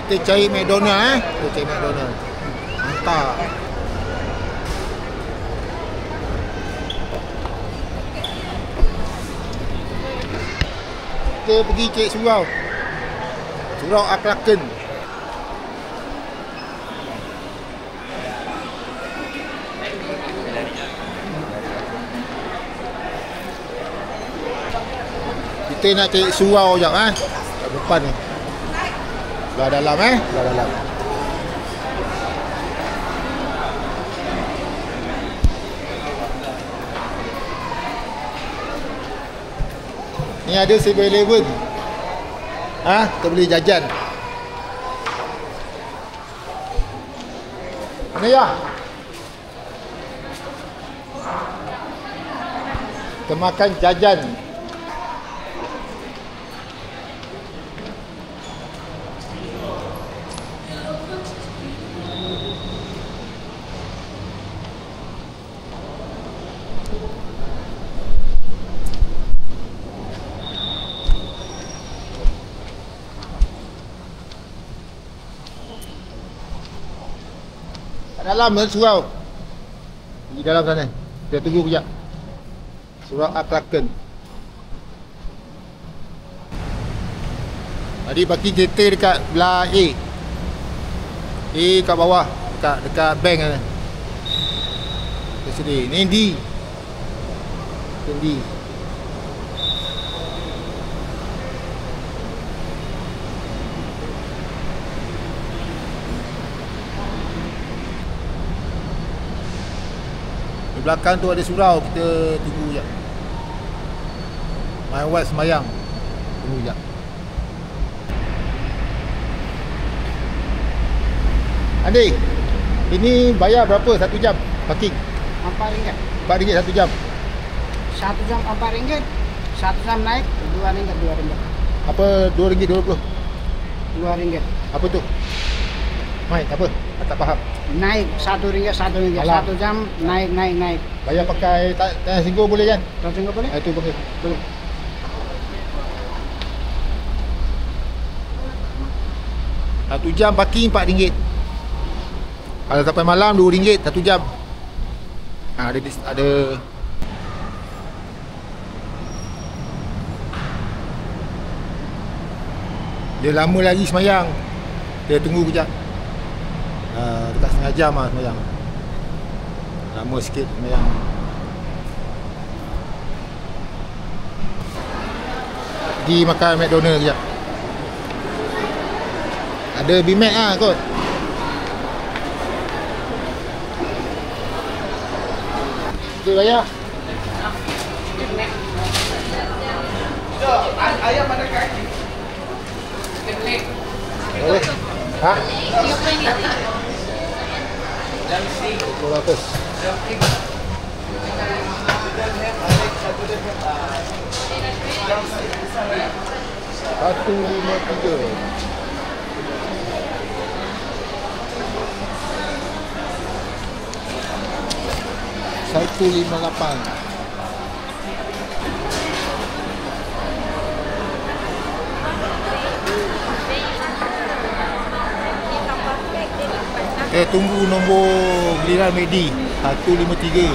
Kita cari McDonald Kita cari McDonald. Mantap. Kita pergi cek surau. Surau Aklaken. Kita nak cari surau sekejap kat depan ni. Belah dalam belah dalam. Ni ada 7-Eleven. Kita boleh jajan. Mana ya? Kita makan jajan. Dalam surau. Di dalam sana. Kita tunggu kejap. Surau Aklaken. Tadi parking kereta dekat belah A. A kat bawah. Dekat bank sana. Ke sini. Ni D. D. Belakang tu ada surau, kita tunggu sekejap. My wife semayang. Tunggu sekejap. Andi, ini bayar berapa 1 jam parking? RM4. RM4 1 jam. 1 jam RM4. 1 jam naik RM2. Apa RM2.20? RM2. Apa tu? Mai, apa? Tak faham. Naik RM1. 1 jam naik. Bayar pakai tak singgah boleh kan? Tak singgah boleh? Itu boleh. Boleh. Satu jam parking RM4. Kalau sampai malam RM2 1 jam. Ada dia lama lagi semayang. Dia tunggu kejap. Dekat setengah jam semayang. Lama sikit semayang. Pergi makan McDonald kejap. Ada Big Mac kot. Kita bayar. Ayam mana kaki? Boleh. Berapa? $153. $158. Kita tunggu nombor giliran Medi 153.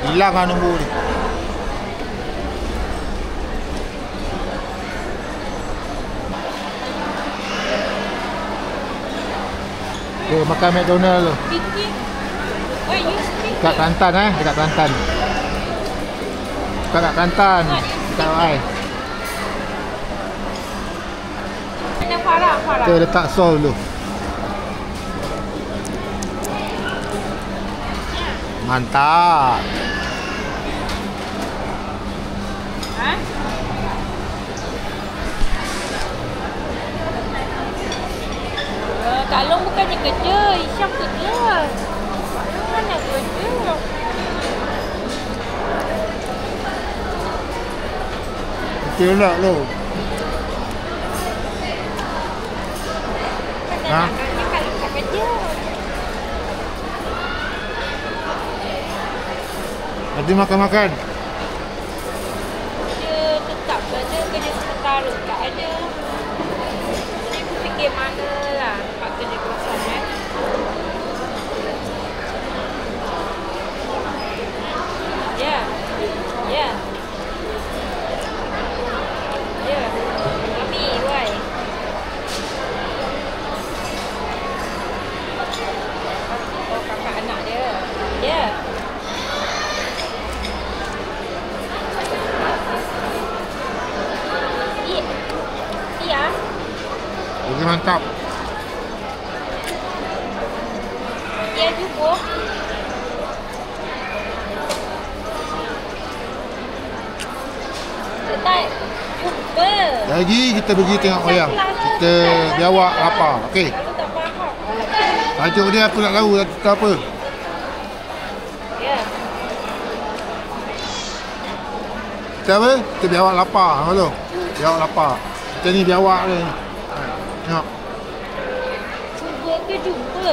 Hilang nombor ni. Okay, makan McDonald tu. Dekat Kelantan dekat Kelantan. Dekat Kelantan. Dekat Wai. Kita letak sol dulu. Mantap. Kak Long bukannya kerja, Isyam kerja. Kak Long mana kerja? Betul tak lo? Kak Long tak kerja. Nanti makan-makan. Dia tetap kerja sementara tak ada. Jadi aku fikir mana Okay, mantap. Dia jumbo. Tak jumpa. Lagi kita pergi tengok wayang. Kita biawak lapar. Okey. Aku tak faham. Tajuk dia aku nak tahu cerita apa. Ya. Kita apa? Kita biawak lapar. Halo. Biawak lapar. Kita ni biawak ni. Tengok. Jumpa ke jumpa?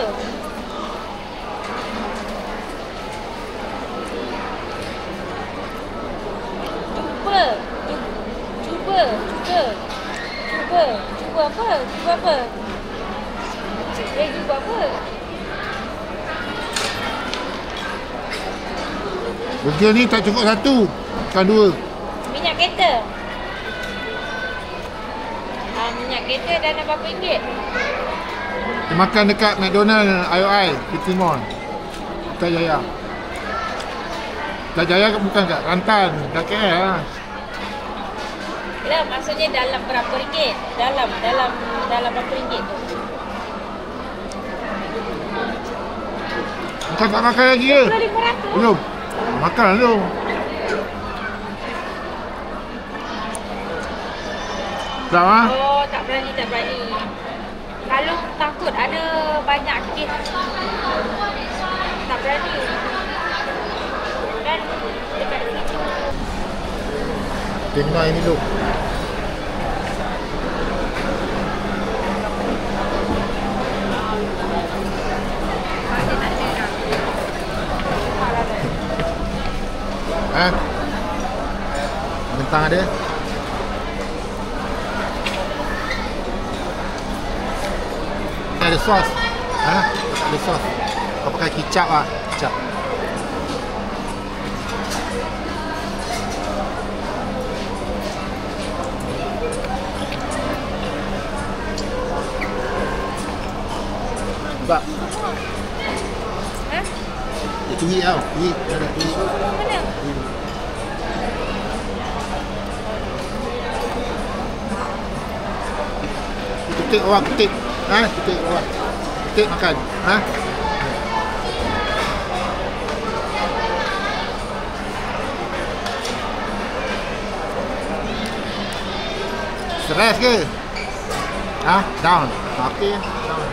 Jumpa. Cuba. Cuba apa? Cuba apa? Cuba apa? Burger ni tak cukup satu. Bukan dua. Minyak kereta. Minyak kereta dah berapa ringgit? Kita makan dekat McDonald IOI City Mall. Putrajaya. Putrajaya bukan kat Kelantan, kat KL lah. Lah, maksudnya dalam berapa ringgit? Dalam berapa ringgit tu? Bukan tak makan lagi ke? 500. Belum. Makan dulu. Tak ah? Oh, tak berani. Kalau takut ada banyak kes. Tak berani. Kan dekat situ. Tengok ini dulu. Bentang ada. Ada sos. Ada sos. Kau pakai kicap lah. Kicap. Sebab dia curi tau. Curi. Ada curi. Mana? Ketik orang, ketik. Ketik orang. Ketik makan. Stres ke? Down. Okey. Down.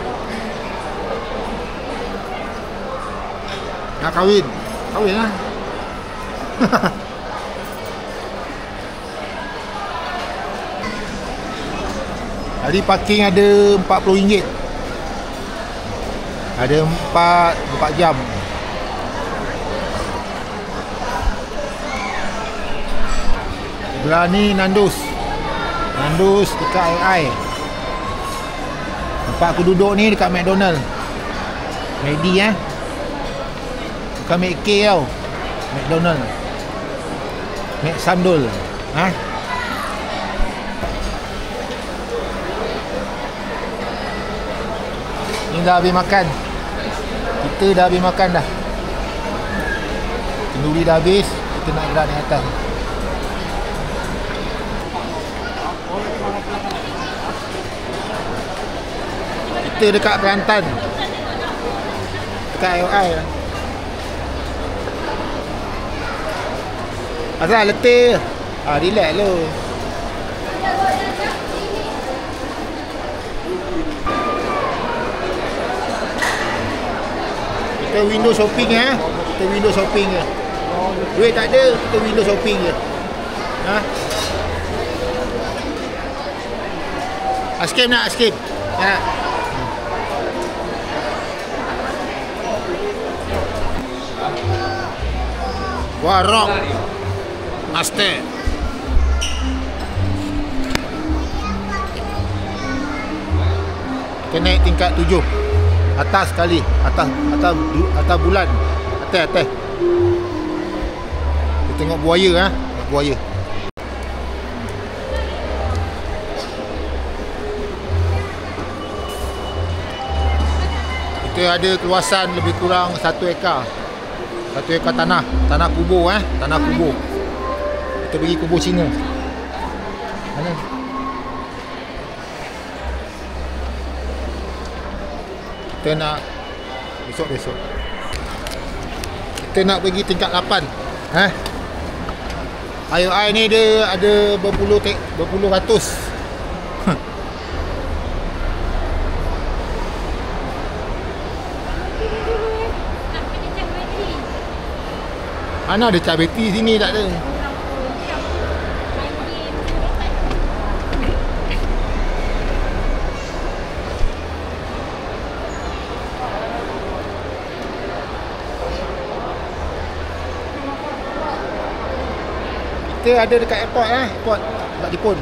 Nak kahwin. Kahwin lah. Tadi parking ada RM40. Ada 4 jam. Sebelah ni Nandos. Nandos dekat AI. Tempat aku duduk ni dekat McDonald. Ready bukan McK tau. McDonald. McSandol. Ni dah habis makan. Kita dah habis makan dah. Kenduri dah habis. Kita nak gerak naik atas. Kita dekat Kelantan. Dekat IOI lah. Asal letih. Relax lu. Kita window shopping Kita window shopping je. Duit tak ada, kita window shopping je. Escape nak escape. Wah, rock. Master. Kita naik tingkat 7. Atas sekali. Atas bulan. Atas. Kita tengok buaya buaya. Kita ada keluasan lebih kurang 1 ekar. 1 ekar tanah. Tanah kubur Tanah kubur. Kita pergi kubur Cina. Mana? Kita nak besok. Kita nak pergi tingkat 8. IOI ni dia ada berpuluh ratus. Mana ada car bateri sini, tak ada. Kita ada dekat airport airport dekat Jepun.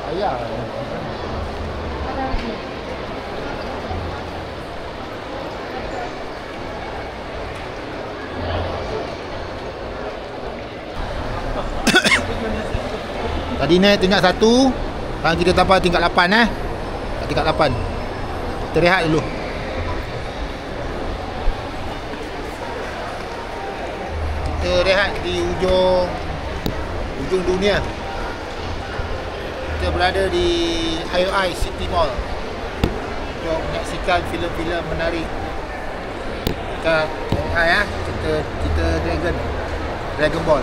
Ayah. Tadi naik tingkat 1, sekarang kita sampai tingkat 8 tingkat 8. Kita rehat dulu. Kita rehat di ujung dunia. Kita berada di IOI City Mall untuk menyaksikan filem-filem menarik dekat IOI kita Dragon Ball.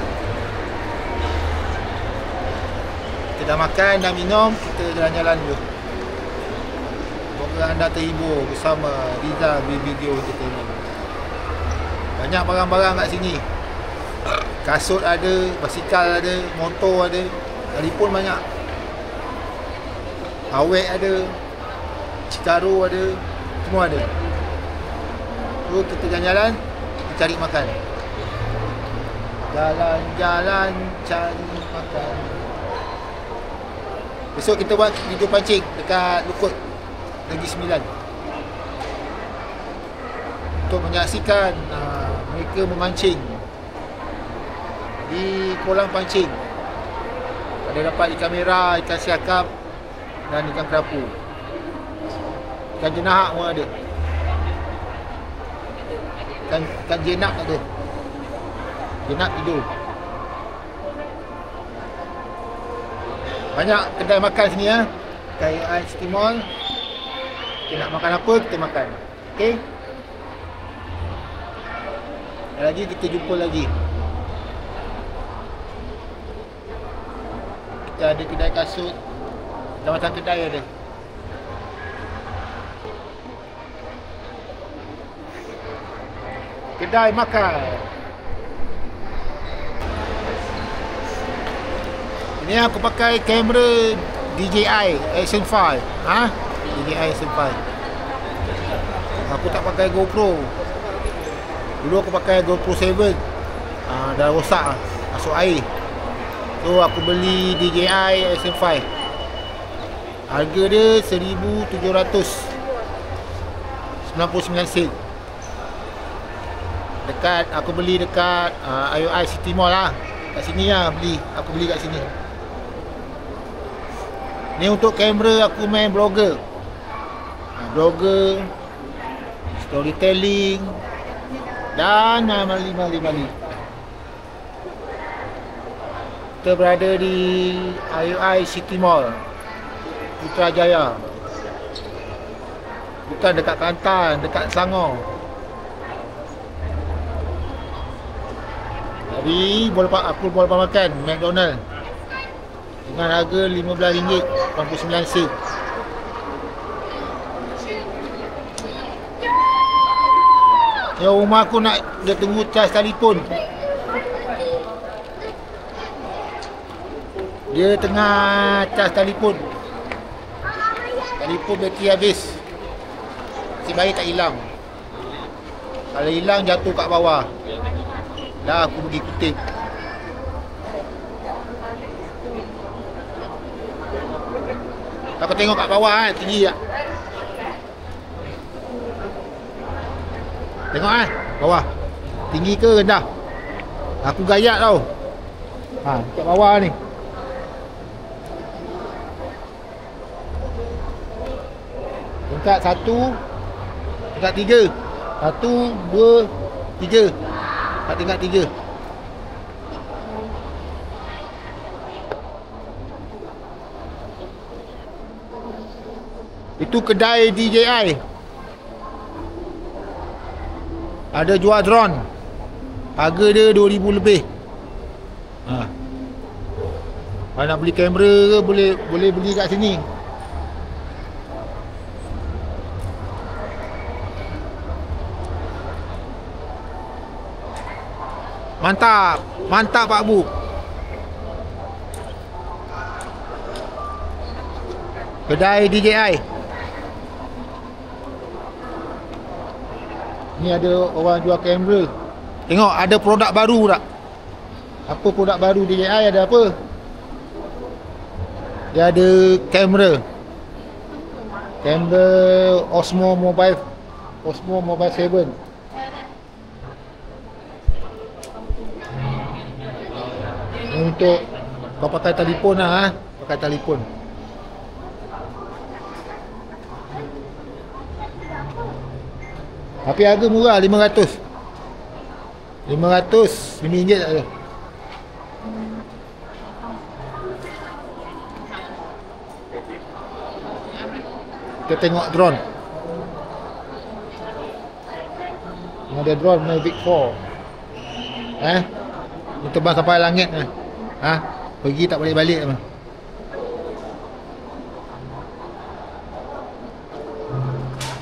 Kita dah makan, dah minum, kita jalan-jalan dulu. Semoga anda terhibur bersama Rizal Video Entertainment. Banyak barang-barang kat sini. Kasut ada, basikal ada, motor ada, telefon banyak. Awet ada, Cikaru ada, semua ada. So kita jalan-jalan, kita cari makan. Jalan-jalan cari makan. Besok kita buat video pancing dekat Lukut Negeri Sembilan untuk menyaksikan mereka memancing di kolam pancing. Ada dapat ikan merah, ikan siakap dan ikan kerapu. Ikan jenahak pun ada. Ikan jenak ada. Jenak tidur. Banyak kedai makan sini IOI City Mall. Kita nak makan apa, kita makan. Okey. Lagi kita jumpa lagi. Kita ada kedai kasut. Macam-macam kedai ada. Kedai makan. Ini aku pakai kamera DJI Action 5. DJI Action 5. Aku tak pakai GoPro. Dulu aku pakai GoPro 7. Dah rosak masuk air. So aku beli DJI Action 5. Harga dia 1,799 sen. Dekat aku beli dekat IOI City Mall Kat sini beli. Aku beli kat sini. Ni untuk kamera aku main blogger. Blogger, storytelling dan mali. Kita berada di IOI City Mall Putrajaya. Bukan dekat Kelantan, dekat Selangor. Jadi aku boleh makan McDonald dengan harga RM15.89. Ya, rumah aku nak dia tunggu cas telefon. Dia tengah cas telefon. Telefon bateri habis. Si bayi tak hilang. Kalau hilang jatuh kat bawah. Dah aku pergi kutip. Aku tengok kat bawah tinggi tak? Tengok bawah. Tinggi ke rendah? Aku gayat tau. Kat bawah ni. Tingkat 1, tingkat 3. 1, 2, 3. Kat tingkat 3. Itu kedai DJI. Ada jual drone. Harga dia 2000 lebih. Kalau nak beli kamera ke boleh beli kat sini. Mantap. Mantap Pak Bu. Kedai DJI. Ni ada orang jual kamera. Tengok ada produk baru tak? Apa produk baru DJI ada apa? Dia ada kamera. Kamera Osmo Mobile 7. Ini untuk kau pakai telefon lah, pakai telefon. Tapi harga murah, 500 RM5 tak ada. Kita tengok drone. Ini ada drone Mavic 4. Ni terbang sampai langit ni. Pergi tak balik-balik mah.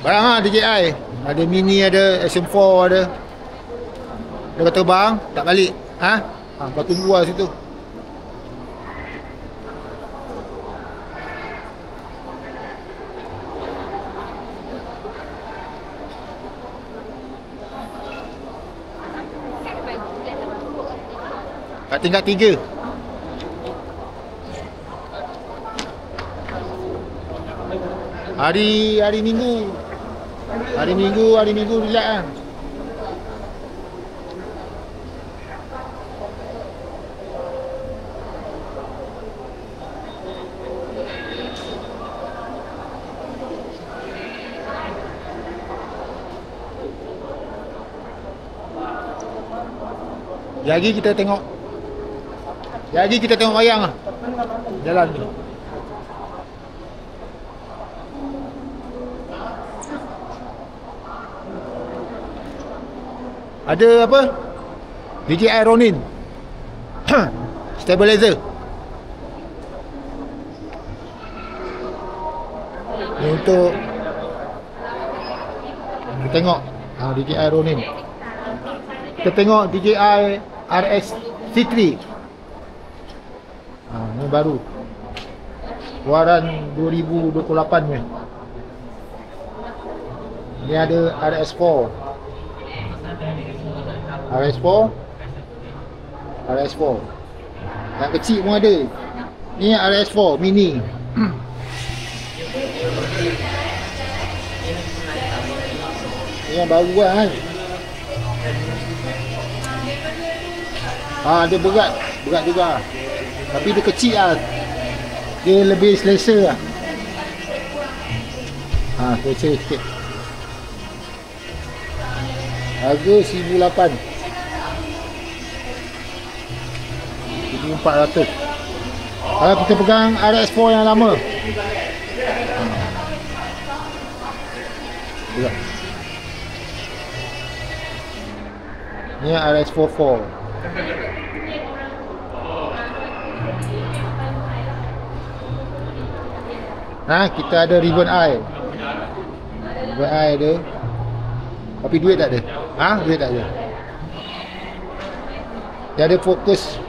Barang DJI. Ada mini, ada Action 4 ada. Dia kata bang, tak balik. Kau tunggu lah situ. Kat tingkat 3. Hari Minggu. Hari Minggu relax lah. Lagi kita tengok wayang lah. Jalan ni. Ada apa? DJI Ronin. Stabilizer. Ni untuk kita tengok DJI Ronin. Kita tengok DJI RS-C3. Ni baru. Keluaran 2028 ni. Ni ada RS4. Yang kecil pun ada. Ni RS4 mini. Ni yang baru kan. Dia berat juga. Tapi dia kecil lah. Dia lebih selesa lah. Selesa sikit. Harga 1,800. 1,400. Kalau kita pegang RS4 yang lama. Ni RS44. Kita ada Ribbon Eye. Ribbon Eye ada. Tapi duit tak ada. Duit tak ada. Dia ada fokus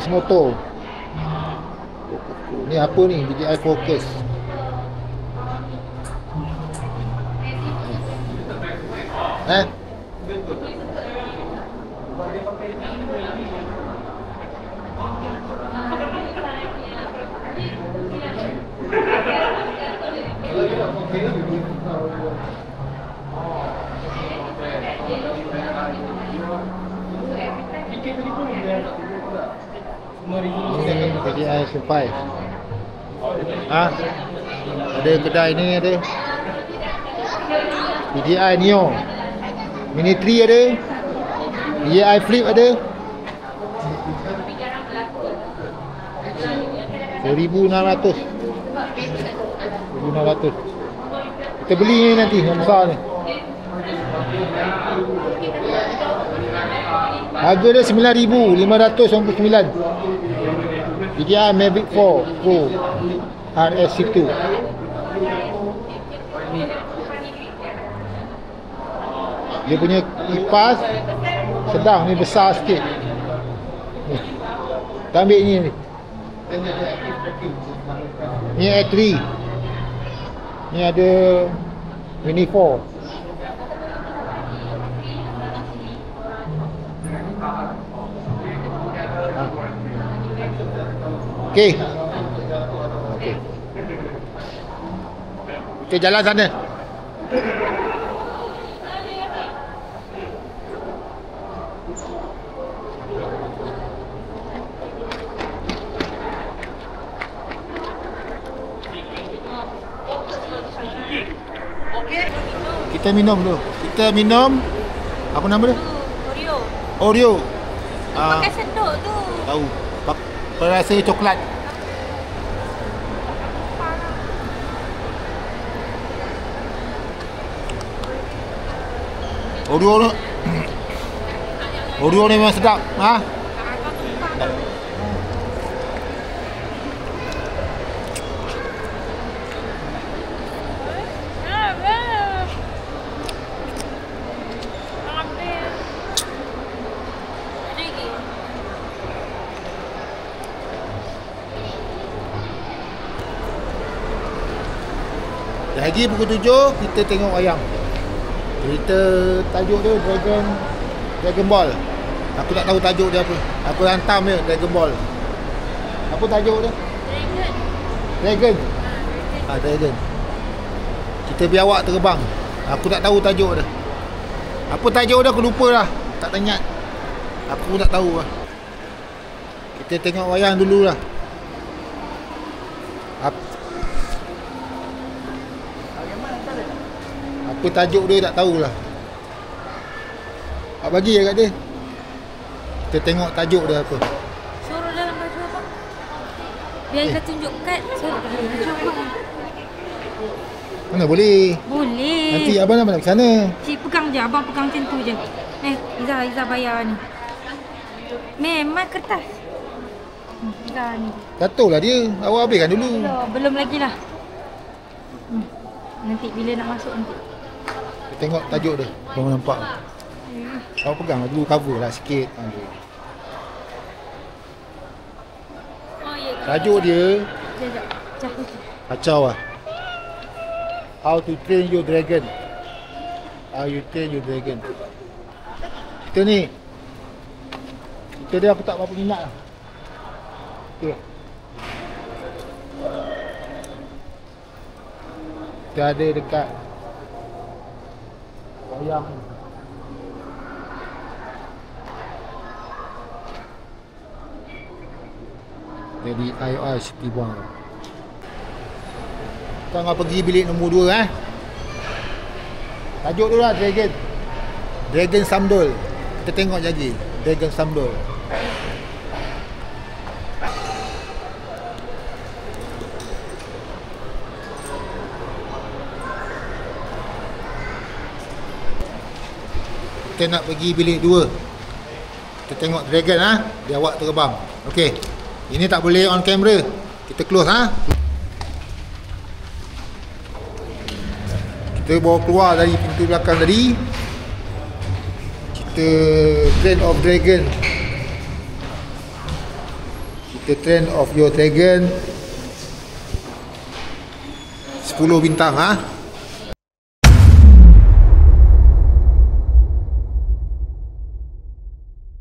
motor. Ni apa ni? DJI Focus. DJI Senpai. Ada kedai ni ada. DJI Neo. Mini 3 ada. DJI Flip ada. 1,600. 1,600. 1,600. Kita beli ni nanti yang besar ni. Harga dia 9,599. DJI Mavic 4 Pro RS2. Dia punya kipas sedang, ni besar sikit. Ni. Kita ambil ni. Ni A3. Ni ada Mini 4. Okey. Okey. Kita jalan sana. Kita minum dulu. Kita minum apa nama dia? Oreo. Oreo. Pakai sendok tu. Tahu. Perasa coklat. Oreo ni. Oreo ni memang sedap. Ha? Lagi pukul 7 kita tengok wayang. Kita tajuk dia Dragon Ball. Aku tak tahu tajuk dia apa. Aku hantam dia Dragon Ball. Apa tajuk dia? Dragon. Dragon. Kita biawak terbang. Aku tak tahu tajuk dia. Apa tajuk dia aku lupa lah. Tak tanya. Aku tak tahu lah. Kita tengok wayang dulu lah. Apa tajuk dia tak tahulah. Apa bagi kat dia. Kita tengok tajuk dia apa. Suruh dalam baju apa? Biar kita tunjuk kad. Suruh dalam baju apa? Mana boleh? Boleh. Nanti abang nak ke sana. Cik pegang je. Abang pegang macam tu je. Izzah bayar ni. Memang kertas. Izzah ni. Jatuh lah dia. Awak habiskan dulu. Belum lagi lah. Nanti bila nak masuk nanti. Kita tengok tajuk dia. Abang nampak. Awak pegang dulu cover lah sikit. Oh ya. Tajuk dia Sekejap. kacau lah. How to train your dragon. How you train your dragon. Kita ni. Kita dia aku tak berapa minat lah. Okay. Kita ada dekat wayang. Jadi IOI City Buang. Kita nak pergi bilik nombor 2 Tajuk dulu lah Dragon Samdol. Kita tengok lagi Dragon Samdol. Kita nak pergi bilik 2. Kita tengok Dragon dia awak terbang. Okey. Ini tak boleh on camera. Kita close Kita bawa keluar dari pintu belakang tadi. Kita train of dragon. Kita train of your dragon. 10 bintang